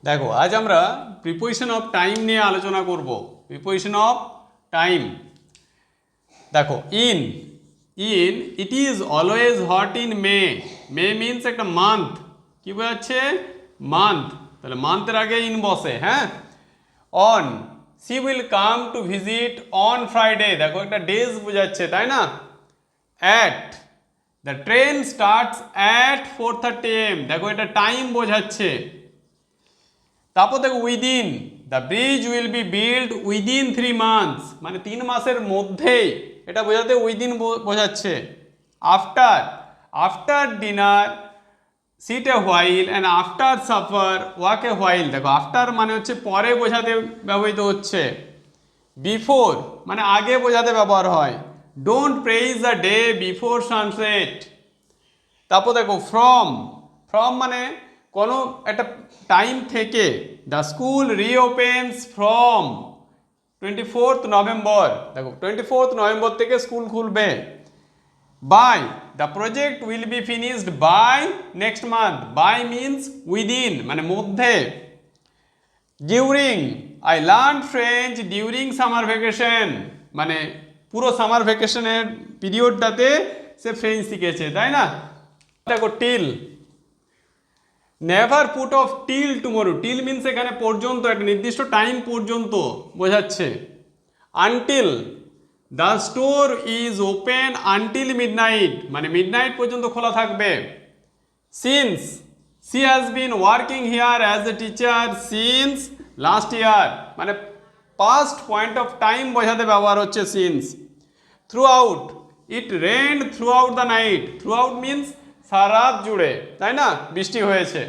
দেখো আজ আমরা প্রিপোজিশন অফ টাইম নিয়ে আলোচনা করব। প্রিপোজিশন অফ টাইম দেখো in in it is always hot in May. May means একটা মান্থ, কি বোঝাচ্ছে? মান্থ। তাহলে মান্থের আগে ইন বসে। হ্যাঁ, on she will come to visit on Friday. দেখো একটা ডেজ বোঝাচ্ছে, তাই না? At the train starts at 4:30 AM। দেখো এটা টাইম বোঝাচ্ছে। তারপর দেখো within the bridge will be build within 3 months, মানে 3 মাসের মধ্যেই, এটা বোঝাতে উইদিন বোঝাচ্ছে। After after dinner sit a while and after supper walk a while. দেখো আফটার মানে হচ্ছে পরে বোঝাতে ব্যবহৃত হচ্ছে। বিফোর মানে আগে বোঝাতে ব্যবহার হয়। Don't praise the day before sunset. তারপর দেখো ফ্রম ফ্রম মানে কোনো একটা টাইম থেকে। The school reopens from 24th November। দেখো 24th November থেকে স্কুল খুলবে। By the project will be finished by next month. By means within, মানে মধ্যে। During I learn French during summer vacation, মানে পুরো সামার ভ্যাকেশনের পিরিয়ডটাতে সে ফ্রেঞ্চ শিখেছে, তাই না? দেখো till never put off till tomorrow. Till means এখানে পর্যন্ত, একটা নির্দিষ্ট টাইম পর্যন্ত বোঝাচ্ছে। Until the store is open until midnight, মানে মিডনাইট পর্যন্ত খোলা থাকবে। Since she has been working here as a teacher since last year, মানে পাস্ট পয়েন্ট অফ টাইম বোঝাতে ব্যবহার হচ্ছে since. Throughout it rained throughout the night. Throughout means সারা রাত জুড়ে, তাই না, বৃষ্টি হয়েছে।